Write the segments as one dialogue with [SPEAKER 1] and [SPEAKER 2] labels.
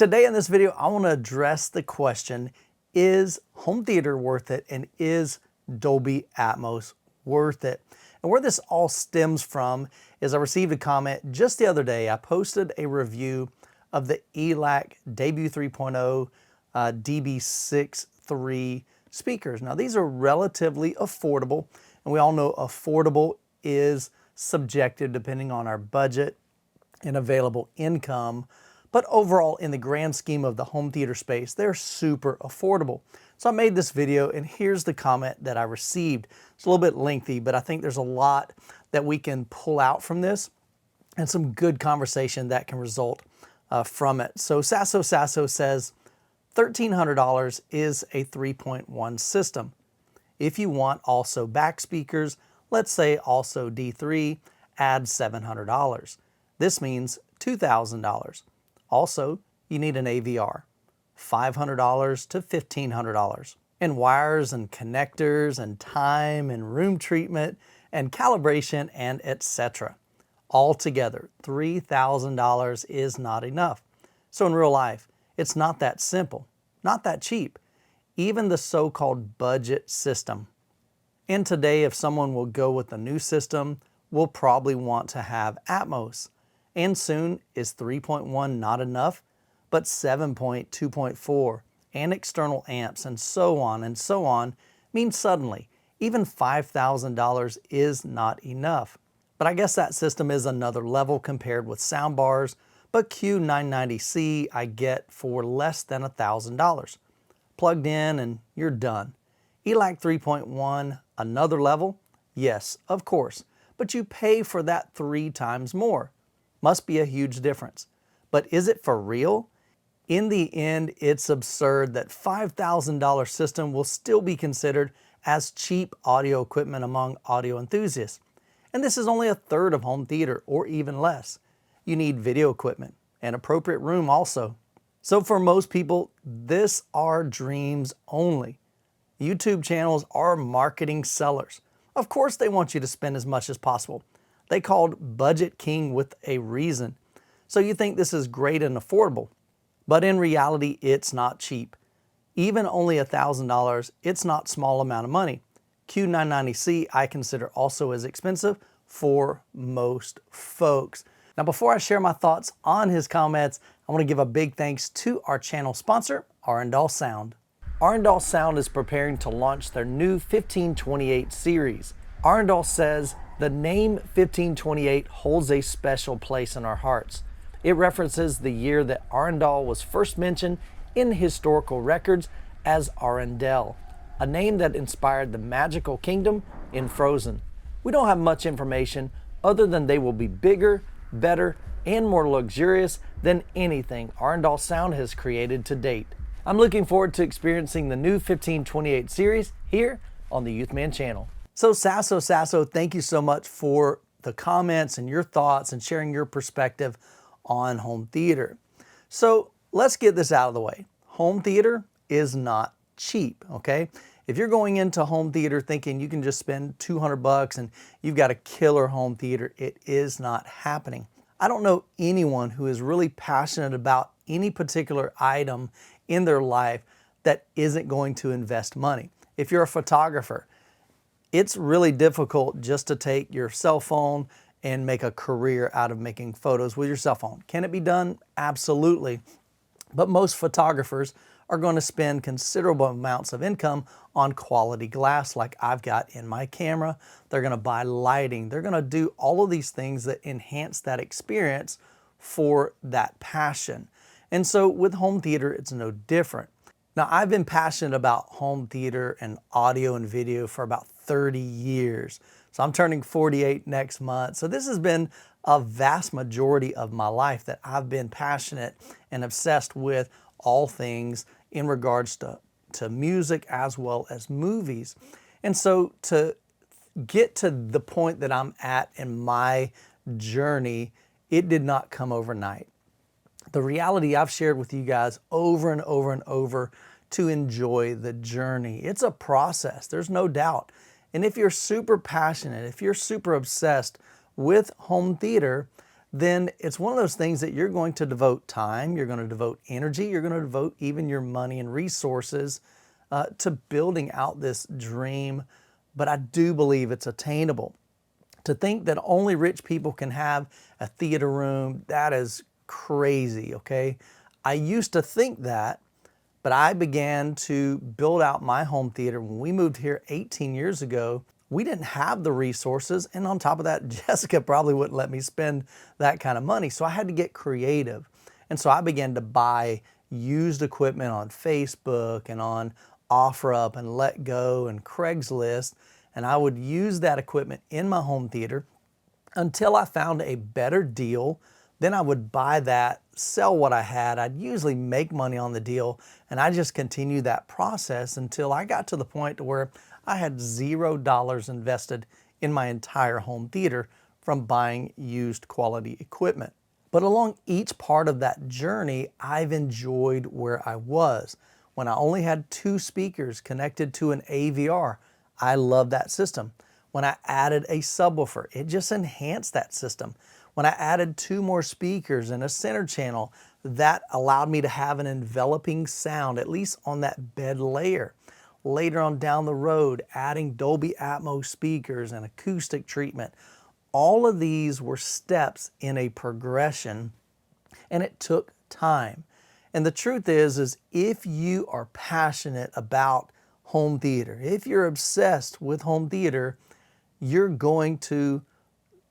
[SPEAKER 1] Today in this video, I want to address the question, is home theater worth it, and is Dolby Atmos worth it? And where this all stems from is I received a comment just the other day. I posted a review of the ELAC Debut 3.0 DB6-3 speakers. Now these are relatively affordable, and we all know affordable is subjective depending on our budget and available income. But overall, in the grand scheme of the home theater space, they're super affordable. So I made this video, and here's the comment that I received. It's a little bit lengthy, but I think there's a lot that we can pull out from this and some good conversation that can result from it. So Sasso says, $1,300 is a 3.1 system. If you want also back speakers, let's say also D3, add $700. This means $2,000. Also, you need an AVR, $500 to $1,500. And wires and connectors and time and room treatment and calibration and etc. Altogether, $3,000 is not enough. So in real life, it's not that simple, not that cheap. Even the so-called budget system. And today, if someone will go with a new system, will probably want to have Atmos. And soon, is 3.1 not enough? But 7.2.4 and external amps and so on means suddenly even $5,000 is not enough. But I guess that system is another level compared with sound bars, but Q990C I get for less than $1,000. Plugged in and you're done. ELAC 3.1, another level? Yes, of course, but you pay for that 3 times more. Must be a huge difference. But is it for real? In the end, it's absurd that $5,000 system will still be considered as cheap audio equipment among audio enthusiasts. And this is only a third of home theater, or even less. You need video equipment and appropriate room also. So for most people, this are dreams only. YouTube channels are marketing sellers. Of course they want you to spend as much as possible. They called Budget King with a reason. So you think this is great and affordable, but in reality, it's not cheap. Even only $1,000, it's not small amount of money. Q990C I consider also as expensive for most folks. Now before I share my thoughts on his comments, I want to give a big thanks to our channel sponsor, Arundel Sound. Arundel Sound is preparing to launch their new 1528 series. Arundel says, the name 1528 holds a special place in our hearts. It references the year that Arundel was first mentioned in historical records as Arundel, a name that inspired the magical kingdom in Frozen. We don't have much information other than they will be bigger, better, and more luxurious than anything Arundel Sound has created to date. I'm looking forward to experiencing the new 1528 series here on the Youthman channel. So Sasso, thank you so much for the comments and your thoughts and sharing your perspective on home theater. So let's get this out of the way. Home theater is not cheap, okay? If you're going into home theater thinking you can just spend $200 and you've got a killer home theater, it is not happening. I don't know anyone who is really passionate about any particular item in their life that isn't going to invest money. If you're a photographer, it's really difficult just to take your cell phone and make a career out of making photos with your cell phone. Can it be done? Absolutely. But most photographers are going to spend considerable amounts of income on quality glass like I've got in my camera. They're going to buy lighting. They're going to do all of these things that enhance that experience for that passion. And so with home theater, it's no different. Now, I've been passionate about home theater and audio and video for about 30 years. So I'm turning 48 next month. So this has been a vast majority of my life that I've been passionate and obsessed with all things in regards to music as well as movies. And so to get to the point that I'm at in my journey, it did not come overnight. The reality I've shared with you guys over and over and over to enjoy the journey. It's a process, there's no doubt. And if you're super passionate, if you're super obsessed with home theater, then it's one of those things that you're going to devote time, you're going to devote energy, you're going to devote even your money and resources to building out this dream. But I do believe it's attainable. To think that only rich people can have a theater room, that is crazy, okay? I used to think that, but I began to build out my home theater. When we moved here 18 years ago, we didn't have the resources. And on top of that, Jessica probably wouldn't let me spend that kind of money. So I had to get creative. And so I began to buy used equipment on Facebook and on OfferUp and Let Go and Craigslist. And I would use that equipment in my home theater until I found a better deal. Then I would buy that, sell what I had. I'd usually make money on the deal, and I just continued that process until I got to the point where I had $0 invested in my entire home theater from buying used quality equipment. But along each part of that journey, I've enjoyed where I was. When I only had 2 speakers connected to an AVR, I loved that system. When I added a subwoofer, it just enhanced that system. When I added 2 more speakers and a center channel, that allowed me to have an enveloping sound, at least on that bed layer. Later on down the road, adding Dolby Atmos speakers and acoustic treatment. All of these were steps in a progression, and it took time. And the truth is if you are passionate about home theater, if you're obsessed with home theater, you're going to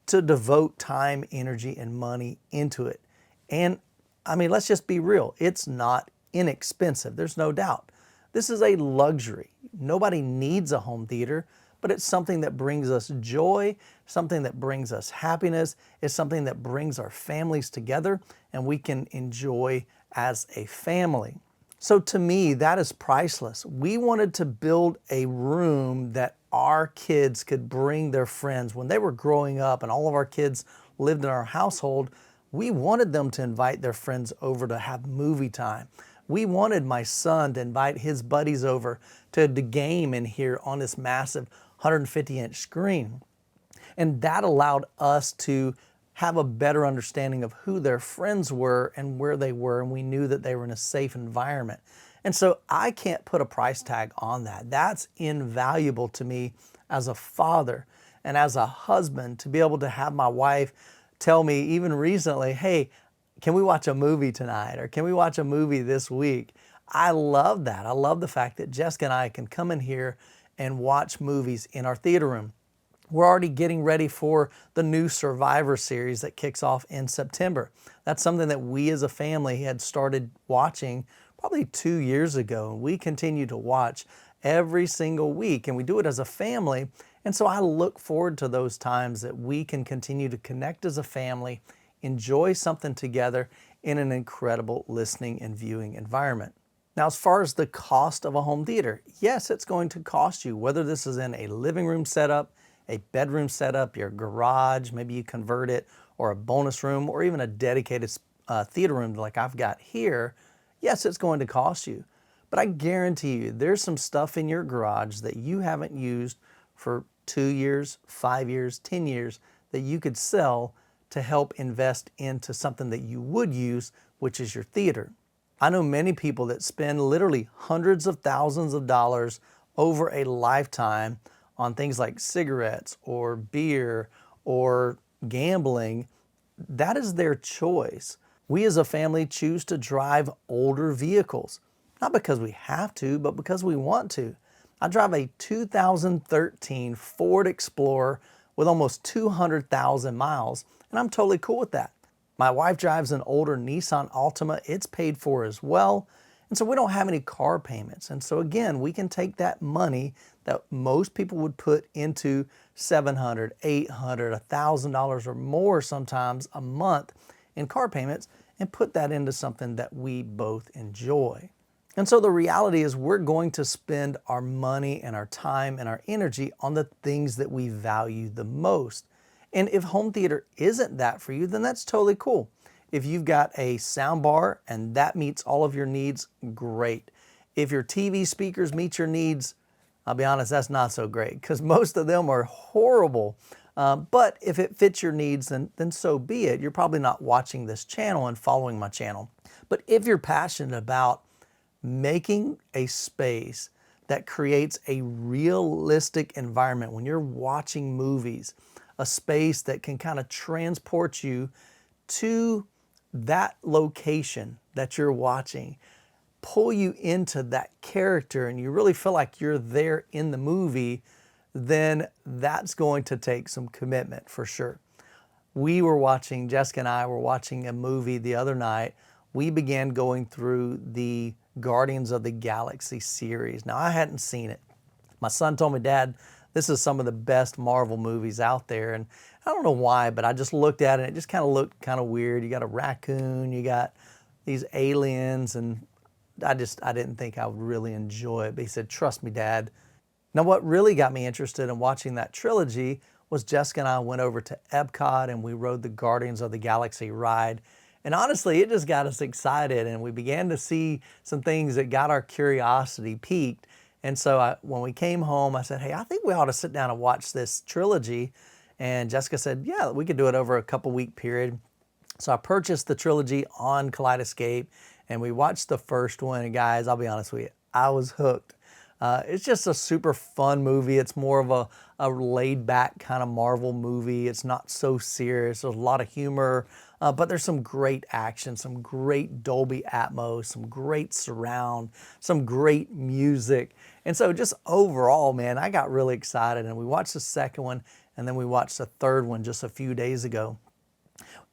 [SPEAKER 1] devote time, energy, and money into it. And I mean, let's just be real. It's not inexpensive. There's no doubt. This is a luxury. Nobody needs a home theater, but it's something that brings us joy, something that brings us happiness. It's something that brings our families together and we can enjoy as a family. So to me, that is priceless. We wanted to build a room that our kids could bring their friends. When they were growing up and all of our kids lived in our household, we wanted them to invite their friends over to have movie time. We wanted my son to invite his buddies over to game in here on this massive 150-inch screen. And that allowed us to have a better understanding of who their friends were and where they were, and we knew that they were in a safe environment. And so I can't put a price tag on that. That's invaluable to me as a father and as a husband, to be able to have my wife tell me even recently, hey, can we watch a movie tonight? Or can we watch a movie this week? I love that. I love the fact that Jessica and I can come in here and watch movies in our theater room. We're already getting ready for the new Survivor series that kicks off in September. That's something that we as a family had started watching probably 2 years ago. We continue to watch every single week, and we do it as a family. And so I look forward to those times that we can continue to connect as a family, enjoy something together in an incredible listening and viewing environment. Now, as far as the cost of a home theater, yes, it's going to cost you, whether this is in a living room setup, a bedroom setup, your garage, maybe you convert it, or a bonus room, or even a dedicated theater room like I've got here. Yes, it's going to cost you. But I guarantee you, there's some stuff in your garage that you haven't used for 2 years, 5 years, 10 years that you could sell to help invest into something that you would use, which is your theater. I know many people that spend literally hundreds of thousands of dollars over a lifetime on things like cigarettes or beer or gambling. That is their choice. We as a family choose to drive older vehicles, not because we have to, but because we want to. I drive a 2013 Ford Explorer with almost 200,000 miles, and I'm totally cool with that. My wife drives an older Nissan Altima. It's paid for as well. And so we don't have any car payments. And so again, we can take that money that most people would put into $700, $800, $1,000 or more sometimes a month in car payments and put that into something that we both enjoy. And so the reality is we're going to spend our money and our time and our energy on the things that we value the most. And if home theater isn't that for you, then that's totally cool. If you've got a sound bar and that meets all of your needs, great. If your TV speakers meet your needs, I'll be honest, that's not so great because most of them are horrible But if it fits your needs, then so be it. You're probably not watching this channel and following my channel. But if you're passionate about making a space that creates a realistic environment when you're watching movies, a space that can kind of transport you to that location that you're watching, pull you into that character, and you really feel like you're there in the movie, then that's going to take some commitment for sure. Jessica and I were watching a movie the other night. We began going through the Guardians of the Galaxy series. Now, I hadn't seen it. My son told me, Dad, this is some of the best Marvel movies out there. And I don't know why, but I just looked at it and it just kind of looked kind of weird. You got a raccoon, you got these aliens, and I didn't think I would really enjoy it. But he said, trust me, Dad. Now, what really got me interested in watching that trilogy was Jessica and I went over to Epcot and we rode the Guardians of the Galaxy ride. And honestly, it just got us excited, and we began to see some things that got our curiosity piqued. And so when we came home, I said, hey, I think we ought to sit down and watch this trilogy. And Jessica said, yeah, we could do it over a couple-week period. So I purchased the trilogy on Kaleidoscape, and we watched the first one. And guys, I'll be honest with you, I was hooked. It's just a super fun movie. It's more of a laid-back kind of Marvel movie. It's not so serious. There's a lot of humor, but there's some great action, some great Dolby Atmos, some great surround, some great music. And so just overall, man, I got really excited. And we watched the second one, and then we watched the third one just a few days ago.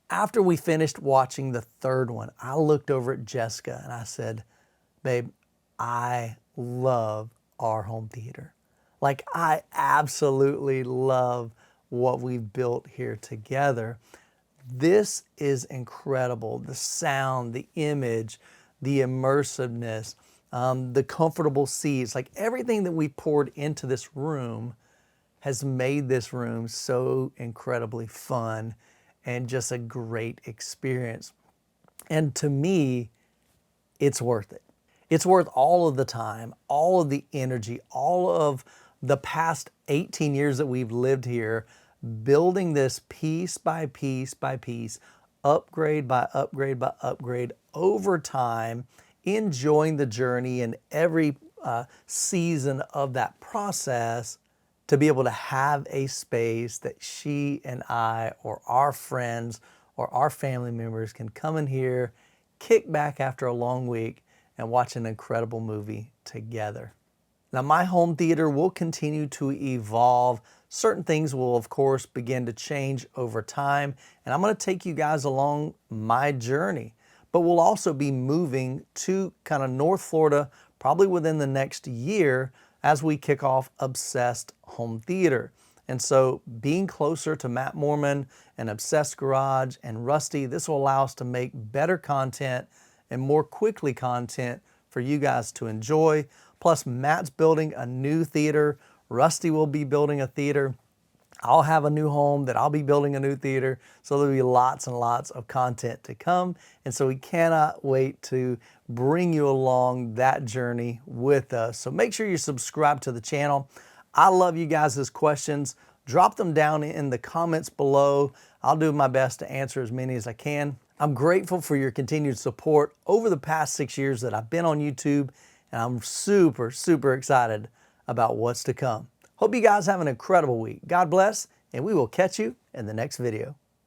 [SPEAKER 1] After we finished watching the third one, I looked over at Jessica and I said, babe, I love our home theater. Like, I absolutely love what we've built here together. This is incredible. The sound, the image, the immersiveness, the comfortable seats, like everything that we poured into this room has made this room so incredibly fun and just a great experience. And to me, it's worth it. It's worth all of the time, all of the energy, all of the past 18 years that we've lived here, building this piece by piece by piece, upgrade by upgrade by upgrade over time, enjoying the journey and every season of that process, to be able to have a space that she and I or our friends or our family members can come in here, kick back after a long week, and watch an incredible movie together. Now, my home theater will continue to evolve. Certain things will, of course, begin to change over time, and I'm going to take you guys along my journey. But we'll also be moving to kind of North Florida probably within the next year as we kick off Obsessed Home Theater. And so being closer to Matt Moorman and Obsessed Garage and Rusty, this will allow us to make better content and more quickly content for you guys to enjoy. Plus, Matt's building a new theater. Rusty will be building a theater. I'll have a new home that I'll be building a new theater. So there'll be lots and lots of content to come. And so we cannot wait to bring you along that journey with us. So make sure you subscribe to the channel. I love you guys' questions. Drop them down in the comments below. I'll do my best to answer as many as I can. I'm grateful for your continued support over the past 6 years that I've been on YouTube, and I'm super, super excited about what's to come. Hope you guys have an incredible week. God bless, and we will catch you in the next video.